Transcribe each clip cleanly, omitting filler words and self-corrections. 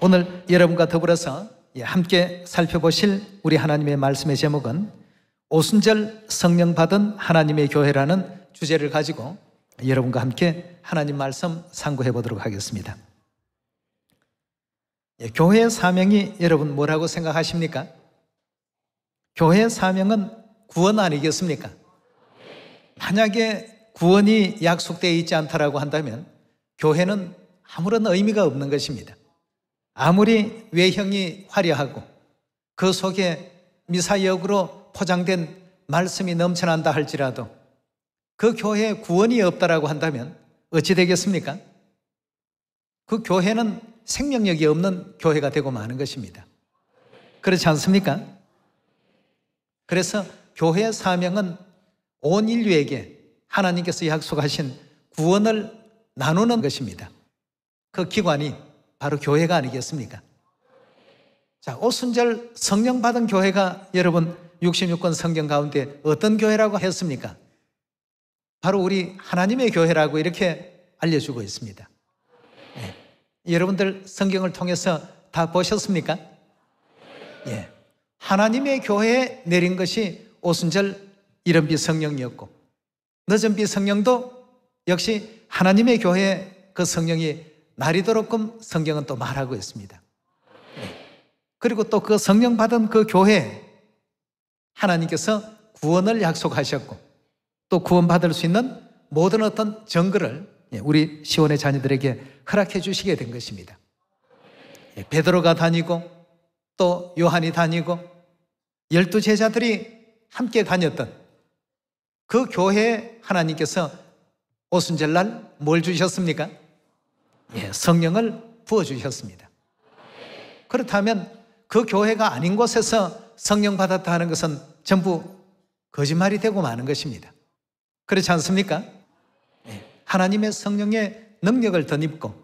오늘 여러분과 더불어서 함께 살펴보실 우리 하나님의 말씀의 제목은 오순절 성령 받은 하나님의 교회라는 주제를 가지고 여러분과 함께 하나님 말씀 상고해 보도록 하겠습니다. 교회의 사명이 여러분 뭐라고 생각하십니까? 교회의 사명은 구원 아니겠습니까? 만약에 구원이 약속되어 있지 않다라고 한다면 교회는 아무런 의미가 없는 것입니다. 아무리 외형이 화려하고 그 속에 미사역으로 포장된 말씀이 넘쳐난다 할지라도 그 교회에 구원이 없다라고 한다면 어찌 되겠습니까? 그 교회는 생명력이 없는 교회가 되고 마는 것입니다. 그렇지 않습니까? 그래서 교회의 사명은 온 인류에게 하나님께서 약속하신 구원을 나누는 것입니다. 그 기관이 바로 교회가 아니겠습니까? 자, 오순절 성령 받은 교회가 여러분 66권 성경 가운데 어떤 교회라고 했습니까? 바로 우리 하나님의 교회라고 이렇게 알려주고 있습니다. 네. 여러분들 성경을 통해서 다 보셨습니까? 예. 하나님의 교회에 내린 것이 오순절 이른비 성령이었고 늦은비 성령도 역시 하나님의 교회에 그 성령이 나리도록끔 성경은 또 말하고 있습니다. 그리고 또 그 성령 받은 그 교회에 하나님께서 구원을 약속하셨고 또 구원받을 수 있는 모든 어떤 증거를 우리 시온의 자녀들에게 허락해 주시게 된 것입니다. 베드로가 다니고 또 요한이 다니고 12 제자들이 함께 다녔던 그 교회에 하나님께서 오순절날 뭘 주셨습니까? 성령을 부어주셨습니다. 그렇다면 그 교회가 아닌 곳에서 성령 받았다 하는 것은 전부 거짓말이 되고 마는 것입니다. 그렇지 않습니까? 하나님의 성령의 능력을 덧입고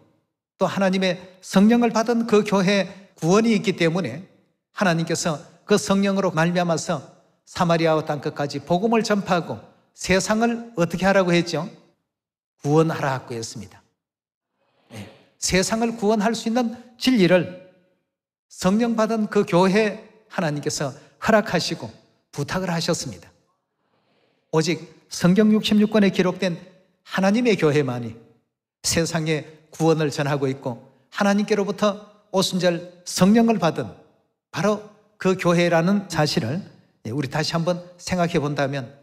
또 하나님의 성령을 받은 그 교회에 구원이 있기 때문에 하나님께서 그 성령으로 말미암아서 사마리아와 땅끝까지 복음을 전파하고 세상을 어떻게 하라고 했죠? 구원하라고 했습니다. 세상을 구원할 수 있는 진리를 성령 받은 그 교회에 하나님께서 허락하시고 부탁을 하셨습니다. 오직 성경 66권에 기록된 하나님의 교회만이 세상에 구원을 전하고 있고 하나님께로부터 오순절 성령을 받은 바로 그 교회라는 사실을 우리 다시 한번 생각해 본다면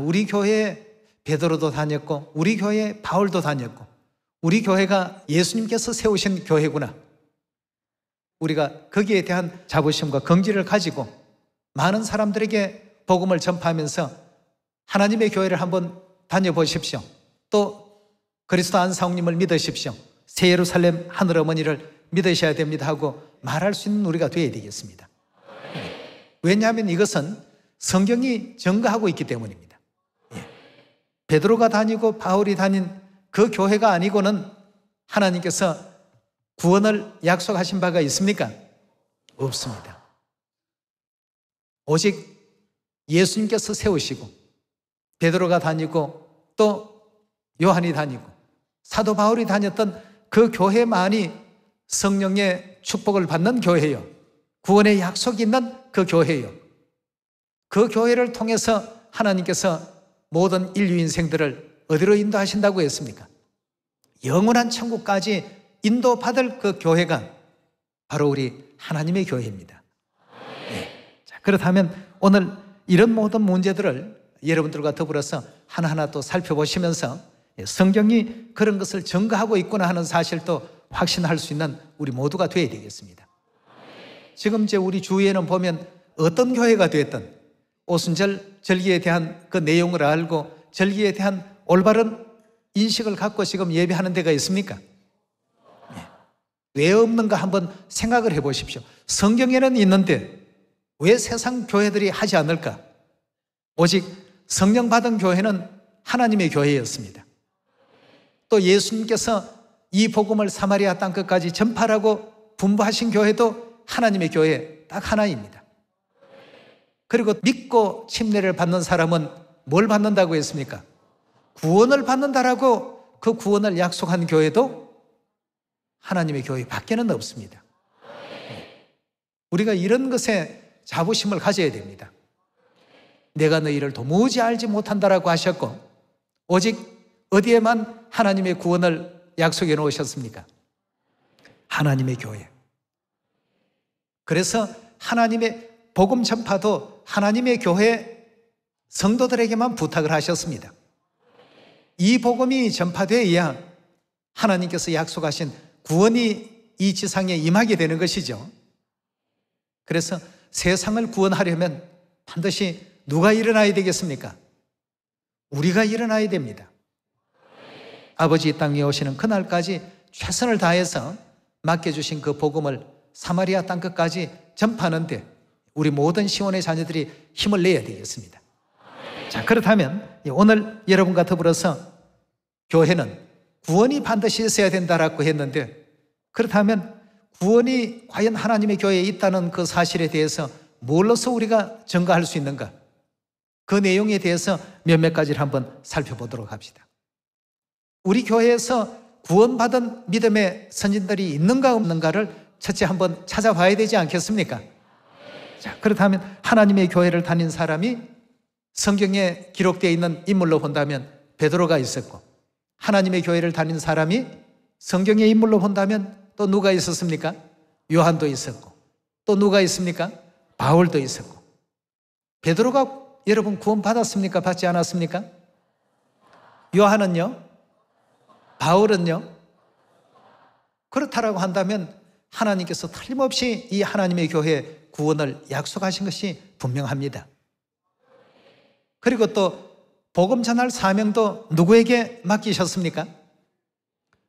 우리 교회에 베드로도 다녔고 우리 교회에 바울도 다녔고 우리 교회가 예수님께서 세우신 교회구나. 우리가 거기에 대한 자부심과 긍지를 가지고 많은 사람들에게 복음을 전파하면서 하나님의 교회를 한번 다녀보십시오. 또 그리스도 안사홍님을 믿으십시오. 새 예루살렘 하늘어머니를 믿으셔야 됩니다 하고 말할 수 있는 우리가 되어야 되겠습니다. 왜냐하면 이것은 성경이 증거하고 있기 때문입니다. 베드로가 다니고 바울이 다닌 그 교회가 아니고는 하나님께서 구원을 약속하신 바가 있습니까? 없습니다. 오직 예수님께서 세우시고 베드로가 다니고 또 요한이 다니고 사도 바울이 다녔던 그 교회만이 성령의 축복을 받는 교회요, 구원의 약속이 있는 그 교회요. 그 교회를 통해서 하나님께서 모든 인류 인생들을 어디로 인도하신다고 했습니까? 영원한 천국까지 인도받을 그 교회가 바로 우리 하나님의 교회입니다. 자, 그렇다면 오늘 이런 모든 문제들을 여러분들과 더불어서 하나하나 또 살펴보시면서 성경이 그런 것을 증거하고 있구나 하는 사실도 확신할 수 있는 우리 모두가 되어야 되겠습니다. 지금 이제 우리 주위에는 보면 어떤 교회가 됐든 오순절 절기에 대한 그 내용을 알고 절기에 대한 올바른 인식을 갖고 지금 예배하는 데가 있습니까? 왜 없는가 한번 생각을 해 보십시오. 성경에는 있는데 왜 세상 교회들이 하지 않을까? 오직 성령 받은 교회는 하나님의 교회였습니다. 또 예수님께서 이 복음을 사마리아 땅끝까지 전파하라고 분부하신 교회도 하나님의 교회 딱 하나입니다. 그리고 믿고 침례를 받는 사람은 뭘 받는다고 했습니까? 구원을 받는다라고 그 구원을 약속한 교회도 하나님의 교회 밖에는 없습니다. 우리가 이런 것에 자부심을 가져야 됩니다. 내가 너희를 도무지 알지 못한다라고 하셨고, 오직 어디에만 하나님의 구원을 약속해 놓으셨습니까? 하나님의 교회. 그래서 하나님의 복음 전파도 하나님의 교회 성도들에게만 부탁을 하셨습니다. 이 복음이 전파되어야 하나님께서 약속하신 구원이 이 지상에 임하게 되는 것이죠. 그래서 세상을 구원하려면 반드시 누가 일어나야 되겠습니까? 우리가 일어나야 됩니다. 아버지 이 땅에 오시는 그날까지 최선을 다해서 맡겨주신 그 복음을 사마리아 땅끝까지 전파하는데 우리 모든 시온의 자녀들이 힘을 내야 되겠습니다. 자, 그렇다면 오늘 여러분과 더불어서 교회는 구원이 반드시 있어야 된다라고 했는데, 그렇다면 구원이 과연 하나님의 교회에 있다는 그 사실에 대해서 뭘로서 우리가 증거할 수 있는가? 그 내용에 대해서 몇몇 가지를 한번 살펴보도록 합시다. 우리 교회에서 구원받은 믿음의 선진들이 있는가 없는가를 첫째 한번 찾아봐야 되지 않겠습니까? 자, 그렇다면 하나님의 교회를 다닌 사람이 성경에 기록되어 있는 인물로 본다면 베드로가 있었고, 하나님의 교회를 다닌 사람이 성경의 인물로 본다면 또 누가 있었습니까? 요한도 있었고, 또 누가 있습니까? 바울도 있었고. 베드로가 여러분 구원 받았습니까? 받지 않았습니까? 요한은요? 바울은요? 그렇다라고 한다면 하나님께서 틀림없이 이 하나님의 교회에 구원을 약속하신 것이 분명합니다. 그리고 또 복음 전할 사명도 누구에게 맡기셨습니까?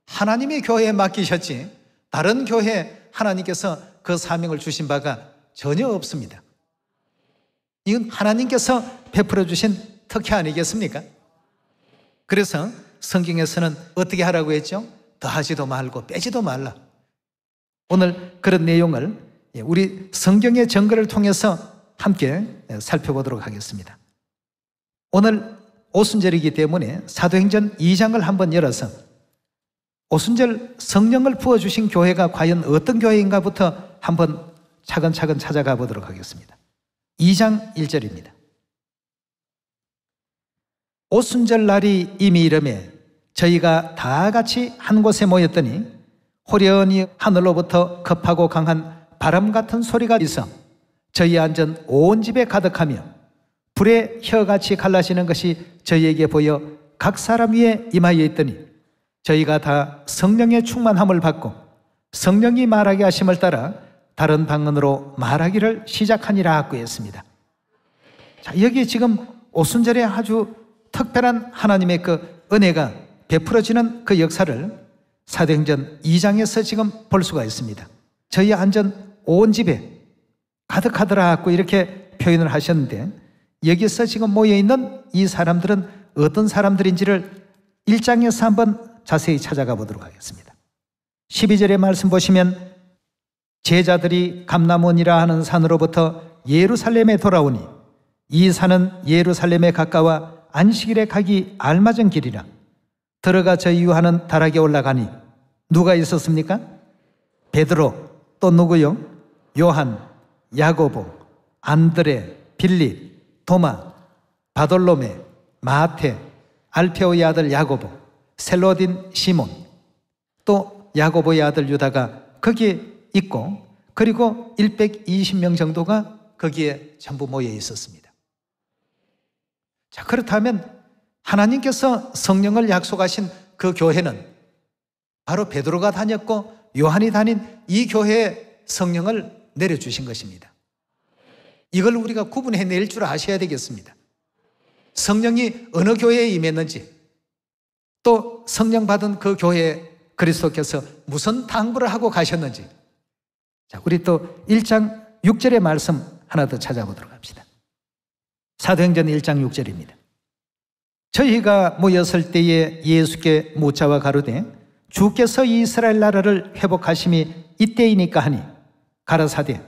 하나님의 교회에 맡기셨지 다른 교회에 하나님께서 그 사명을 주신 바가 전혀 없습니다. 이건 하나님께서 베풀어 주신 특혜 아니겠습니까? 그래서 성경에서는 어떻게 하라고 했죠? 더하지도 말고 빼지도 말라. 오늘 그런 내용을 우리 성경의 증거를 통해서 함께 살펴보도록 하겠습니다. 오늘 오순절이기 때문에 사도행전 2장을 한번 열어서 오순절 성령을 부어주신 교회가 과연 어떤 교회인가부터 한번 차근차근 찾아가 보도록 하겠습니다. 2장 1절입니다. 오순절 날이 이미 이르매 저희가 다 같이 한 곳에 모였더니 호련히 하늘로부터 급하고 강한 바람 같은 소리가 있어 저희 앉은 온 집에 가득하며 불에 혀같이 갈라지는 것이 저희에게 보여 각 사람 위에 임하여 있더니 저희가 다 성령의 충만함을 받고 성령이 말하게 하심을 따라 다른 방언으로 말하기를 시작하니라 하고 했습니다. 자, 여기 지금 오순절에 아주 특별한 하나님의 그 은혜가 베풀어지는 그 역사를 사도행전 2장에서 지금 볼 수가 있습니다. 저희 앉은 온 집에 가득하더라 하고 이렇게 표현을 하셨는데, 여기서 지금 모여있는 이 사람들은 어떤 사람들인지를 1장에서 한번 자세히 찾아가 보도록 하겠습니다. 12절의 말씀 보시면 제자들이 감람원이라 하는 산으로부터 예루살렘에 돌아오니 이 산은 예루살렘에 가까워 안식일에 가기 알맞은 길이라. 들어가 저 유하는 다락에 올라가니 누가 있었습니까? 베드로, 또 누구요? 요한, 야고보, 안드레, 빌립, 도마, 바돌로메, 마테, 알페오의 아들 야고보, 셀로딘 시몬, 또 야고보의 아들 유다가 거기에 있고, 그리고 120명 정도가 거기에 전부 모여 있었습니다. 자, 그렇다면 하나님께서 성령을 약속하신 그 교회는 바로 베드로가 다녔고 요한이 다닌 이 교회에 성령을 내려주신 것입니다. 이걸 우리가 구분해낼 줄 아셔야 되겠습니다. 성령이 어느 교회에 임했는지, 또 성령 받은 그 교회에 그리스도께서 무슨 당부를 하고 가셨는지. 자, 우리 또 1장 6절의 말씀 하나 더 찾아보도록 합시다. 사도행전 1장 6절입니다. 저희가 모였을 때에 예수께 묻자와 가로되 주께서 이스라엘 나라를 회복하심이 이때이니까 하니 가라사대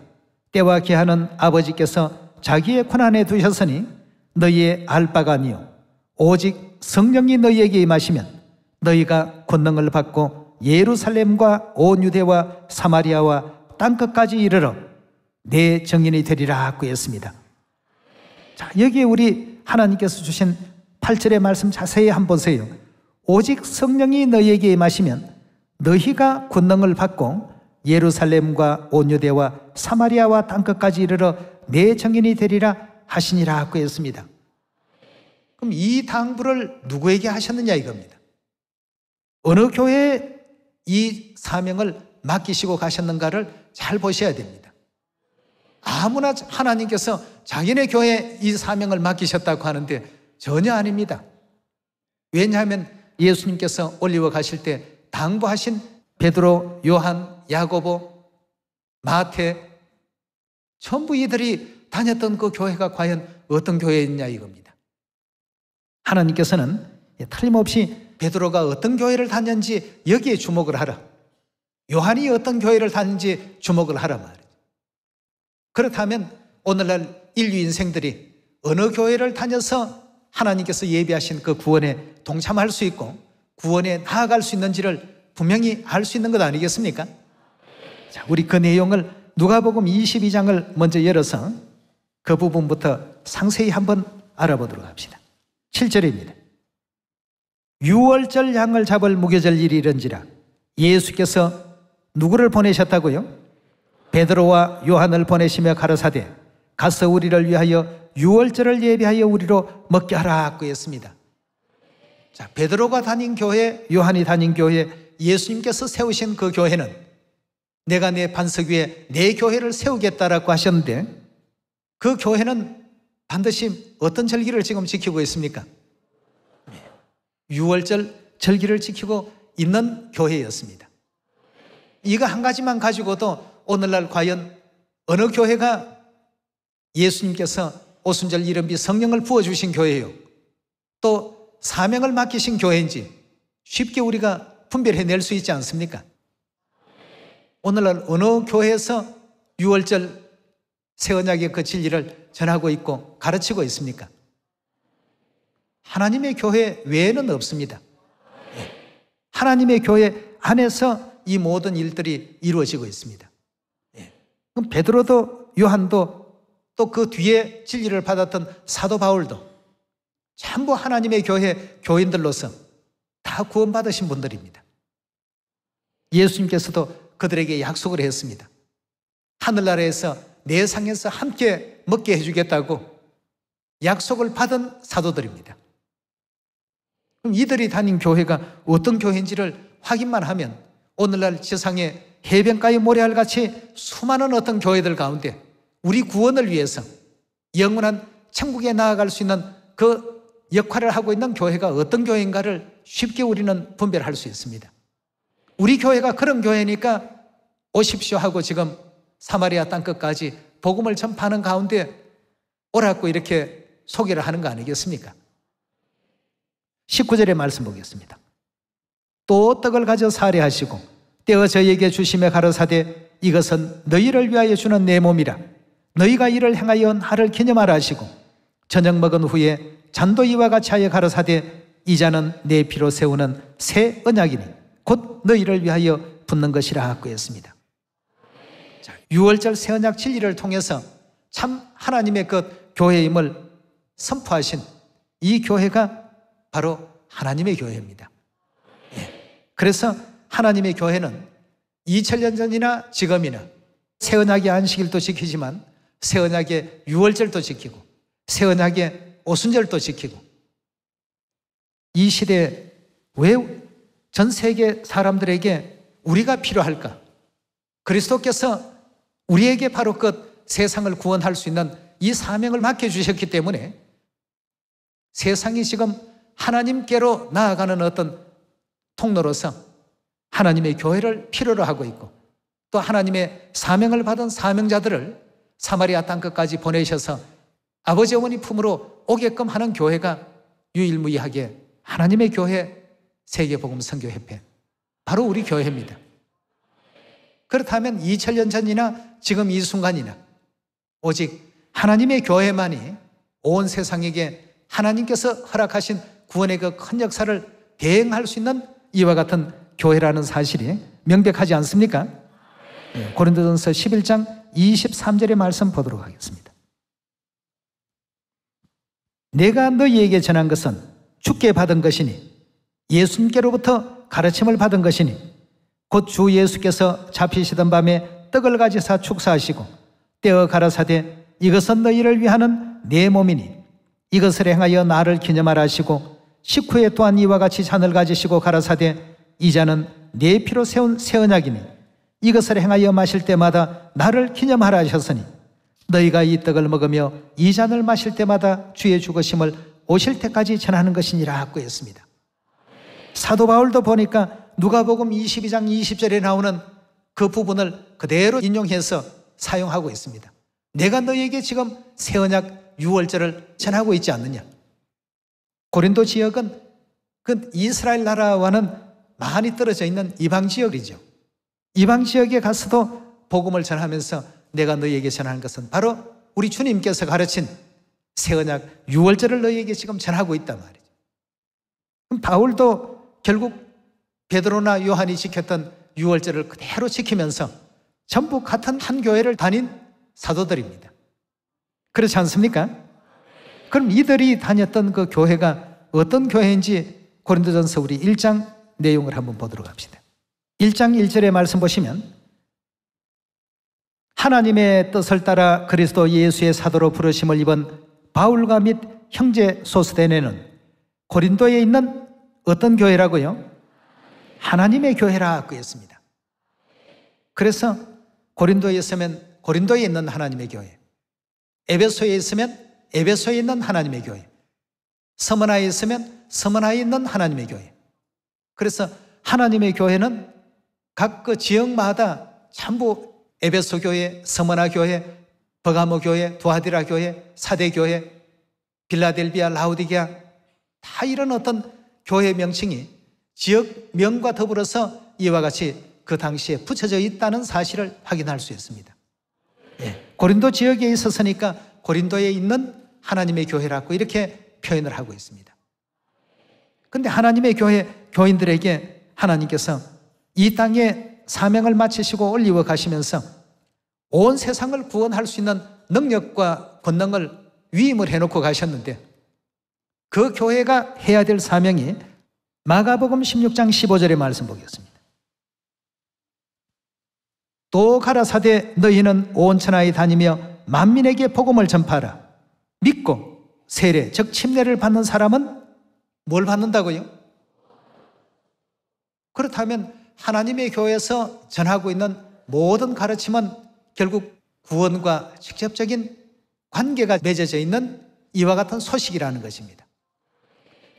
때와 기한은 아버지께서 자기의 권한에 두셨으니 너희의 알 바가 아니요 오직 성령이 너희에게 임하시면 너희가 권능을 받고 예루살렘과 온 유대와 사마리아와 땅끝까지 이르러 내 정인이 되리라 구했습니다. 자, 여기에 우리 하나님께서 주신 8절의 말씀 자세히 한번 보세요. 오직 성령이 너희에게 임하시면 너희가 권능을 받고 예루살렘과 온 유대와 사마리아와 땅끝까지 이르러 내 정인이 되리라 하시니라 구했습니다. 그럼 이 당부를 누구에게 하셨느냐 이겁니다. 어느 교회에 이 사명을 맡기시고 가셨는가를 잘 보셔야 됩니다. 아무나 하나님께서 자기네 교회에 이 사명을 맡기셨다고 하는데 전혀 아닙니다. 왜냐하면 예수님께서 올리워 가실 때 당부하신 베드로, 요한, 야고보, 마태 전부 이들이 다녔던 그 교회가 과연 어떤 교회였냐 이겁니다. 하나님께서는 틀림없이 베드로가 어떤 교회를 다녔는지 여기에 주목을 하라, 요한이 어떤 교회를 다녔는지 주목을 하라 말이에요. 그렇다면 오늘날 인류 인생들이 어느 교회를 다녀서 하나님께서 예비하신 그 구원에 동참할 수 있고 구원에 나아갈 수 있는지를 분명히 알 수 있는 것 아니겠습니까? 자, 우리 그 내용을 누가복음 22장을 먼저 열어서 그 부분부터 상세히 한번 알아보도록 합시다. 7절입니다. 유월절 양을 잡을 무교절 일이 이른지라 예수께서 누구를 보내셨다고요? 베드로와 요한을 보내시며 가라사대 가서 우리를 위하여 유월절을 예비하여 우리로 먹게 하라고 했습니다. 자, 베드로가 다닌 교회, 요한이 다닌 교회, 예수님께서 세우신 그 교회는 내가 내 반석 위에 내 교회를 세우겠다라고 하셨는데 그 교회는 반드시 어떤 절기를 지금 지키고 있습니까? 유월절 절기를 지키고 있는 교회였습니다. 이거 한 가지만 가지고도 오늘날 과연 어느 교회가 예수님께서 오순절 이른비 성령을 부어주신 교회예요, 또 사명을 맡기신 교회인지 쉽게 우리가 분별해낼 수 있지 않습니까? 오늘날 어느 교회에서 유월절 새 언약의 그 진리를 전하고 있고 가르치고 있습니까? 하나님의 교회 외에는 없습니다. 하나님의 교회 안에서 이 모든 일들이 이루어지고 있습니다. 그럼 베드로도 요한도 또 그 뒤에 진리를 받았던 사도 바울도 전부 하나님의 교회 교인들로서 다 구원받으신 분들입니다. 예수님께서도 그들에게 약속을 했습니다. 하늘나라에서 내 상에서 함께 먹게 해주겠다고 약속을 받은 사도들입니다. 그럼 이들이 다닌 교회가 어떤 교회인지를 확인만 하면 오늘날 세상에 해변가의 모래알같이 수많은 어떤 교회들 가운데 우리 구원을 위해서 영원한 천국에 나아갈 수 있는 그 역할을 하고 있는 교회가 어떤 교회인가를 쉽게 우리는 분별할 수 있습니다. 우리 교회가 그런 교회니까 오십시오 하고 지금 사마리아 땅끝까지 복음을 전파하는 가운데 오라고 이렇게 소개를 하는 거 아니겠습니까? 19절의 말씀 보겠습니다. 또 떡을 가져 사례하시고 떼어 저희에게 주시며 가로사대 이것은 너희를 위하여 주는 내 몸이라 너희가 이를 행하여 하를 기념하라 하시고 저녁 먹은 후에 잔도 이와 같이 하여 가로사대 이 잔은 내 피로 세우는 새 언약이니 곧 너희를 위하여 붓는 것이라 하고 했습니다. 자, 유월절 새 언약 진리를 통해서 참 하나님의 그 교회임을 선포하신 이 교회가 바로 하나님의 교회입니다. 그래서 하나님의 교회는 2000년 전이나 지금이나 새 언약의 안식일도 지키지만 새 언약의 유월절도 지키고 새 언약의 오순절도 지키고 이 시대에 왜 전 세계 사람들에게 우리가 필요할까? 그리스도께서 우리에게 바로 그 세상을 구원할 수 있는 이 사명을 맡겨주셨기 때문에 세상이 지금 하나님께로 나아가는 어떤 통로로서 하나님의 교회를 필요로 하고 있고 또 하나님의 사명을 받은 사명자들을 사마리아 땅끝까지 보내셔서 아버지 어머니 품으로 오게끔 하는 교회가 유일무이하게 하나님의 교회 세계복음선교협회, 바로 우리 교회입니다. 그렇다면 2000년 전이나 지금 이 순간이나 오직 하나님의 교회만이 온 세상에게 하나님께서 허락하신 구원의 그 큰 역사를 대행할 수 있는 이와 같은 교회라는 사실이 명백하지 않습니까? 고린도전서 11장 23절의 말씀 보도록 하겠습니다. 내가 너희에게 전한 것은 주께 받은 것이니 예수님께로부터 가르침을 받은 것이니 곧 주 예수께서 잡히시던 밤에 떡을 가지사 축사하시고 떼어 가라사대 이것은 너희를 위하는 내 몸이니 이것을 행하여 나를 기념하라 하시고 식후에 또한 이와 같이 잔을 가지시고 가라사대 이 잔은 내 피로 세운 새 언약이니 이것을 행하여 마실 때마다 나를 기념하라 하셨으니 너희가 이 떡을 먹으며 이 잔을 마실 때마다 주의 죽으심을 오실 때까지 전하는 것이니라 하고 했습니다. 사도 바울도 보니까 누가복음 22장 20절에 나오는 그 부분을 그대로 인용해서 사용하고 있습니다. 내가 너희에게 지금 새 언약 유월절을 전하고 있지 않느냐. 고린도 지역은 그 이스라엘 나라와는 많이 떨어져 있는 이방 지역이죠. 이방 지역에 가서도 복음을 전하면서 내가 너희에게 전하는 것은 바로 우리 주님께서 가르친 새 언약 유월절을 너희에게 지금 전하고 있단 말이죠. 그럼 바울도 결국 베드로나 요한이 지켰던 유월절을 그대로 지키면서 전부 같은 한 교회를 다닌 사도들입니다. 그렇지 않습니까? 그럼 이들이 다녔던 그 교회가 어떤 교회인지 고린도전서 우리 1장 내용을 한번 보도록 합시다. 1장 1절의 말씀 보시면 하나님의 뜻을 따라 그리스도 예수의 사도로 부르심을 입은 바울과 및 형제 소스데네는 고린도에 있는 어떤 교회라고요? 하나님의 교회라고 했습니다. 그래서 고린도에 있으면 고린도에 있는 하나님의 교회, 에베소에 있으면 에베소에 있는 하나님의 교회, 서머나에 있으면 서머나에 있는 하나님의 교회. 그래서 하나님의 교회는 각 그 지역마다 전부 에베소 교회, 서머나 교회, 버가모 교회, 두아디라 교회, 사대 교회, 빌라델비아, 라우디게아 다 이런 어떤 교회 명칭이 지역명과 더불어서 이와 같이 그 당시에 붙여져 있다는 사실을 확인할 수 있습니다. 고린도 지역에 있었으니까 고린도에 있는 하나님의 교회라고 이렇게 표현을 하고 있습니다. 그런데 하나님의 교회 교인들에게 하나님께서 이 땅에 사명을 마치시고 올리워 가시면서 온 세상을 구원할 수 있는 능력과 권능을 위임을 해놓고 가셨는데 그 교회가 해야 될 사명이 마가복음 16장 15절의 말씀 보겠습니다. 또 가라사대 너희는 온 천하에 다니며 만민에게 복음을 전파하라. 믿고 세례 즉 침례를 받는 사람은 뭘 받는다고요? 그렇다면 하나님의 교회에서 전하고 있는 모든 가르침은 결국 구원과 직접적인 관계가 맺어져 있는 이와 같은 소식이라는 것입니다.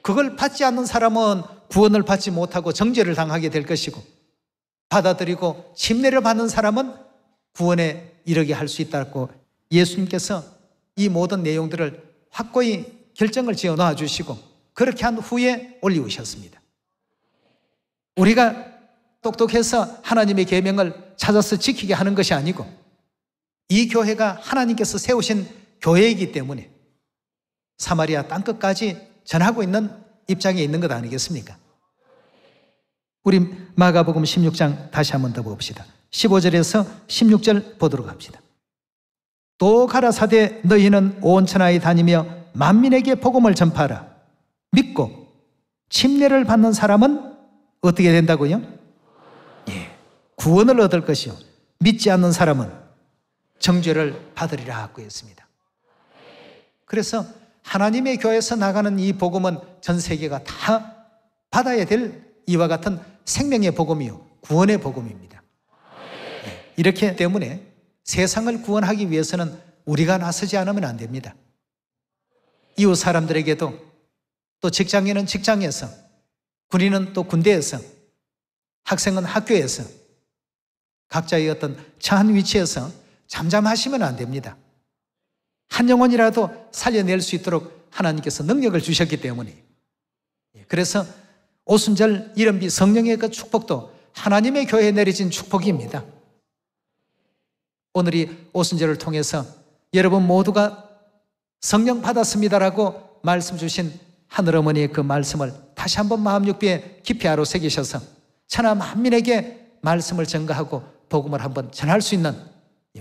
그걸 받지 않는 사람은 구원을 받지 못하고 정죄를 당하게 될 것이고 받아들이고 침례를 받는 사람은 구원에 이르게 할 수 있다고 예수님께서 이 모든 내용들을 확고히 결정을 지어 놔 주시고 그렇게 한 후에 올리우셨습니다. 우리가 똑똑해서 하나님의 계명을 찾아서 지키게 하는 것이 아니고 이 교회가 하나님께서 세우신 교회이기 때문에 사마리아 땅끝까지 전하고 있는 입장에 있는 것 아니겠습니까? 우리 마가복음 16장 다시 한번 더 봅시다. 15절에서 16절 보도록 합시다. 또 가라사대 너희는 온 천하에 다니며 만민에게 복음을 전파하라. 믿고 침례를 받는 사람은 어떻게 된다고요? 구원을 얻을 것이요 믿지 않는 사람은 정죄를 받으리라 하고 했습니다. 그래서 하나님의 교회에서 나가는 이 복음은 전 세계가 다 받아야 될 이와 같은 생명의 복음이요 구원의 복음입니다. 이렇기 때문에 세상을 구원하기 위해서는 우리가 나서지 않으면 안 됩니다. 이웃 사람들에게도 또 직장인은 직장에서 군인은 또 군대에서 학생은 학교에서 각자의 어떤 처한 위치에서 잠잠하시면 안 됩니다. 한 영혼이라도 살려낼 수 있도록 하나님께서 능력을 주셨기 때문에 그래서 오순절 이른비 성령의 그 축복도 하나님의 교회에 내려진 축복입니다. 오늘이 오순절을 통해서 여러분 모두가 성령 받았습니다라고 말씀 주신 하늘어머니의 그 말씀을 다시 한번 마음 육비에 깊이 아로새기셔서 천하 만민에게 말씀을 전가하고 복음을 한번 전할 수 있는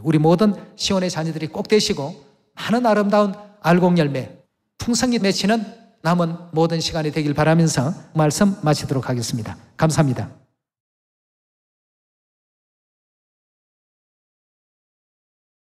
우리 모든 시온의 자녀들이 꼭 되시고 많은 아름다운 알곡열매, 풍성히 맺히는 남은 모든 시간이 되길 바라면서 말씀 마치도록 하겠습니다. 감사합니다.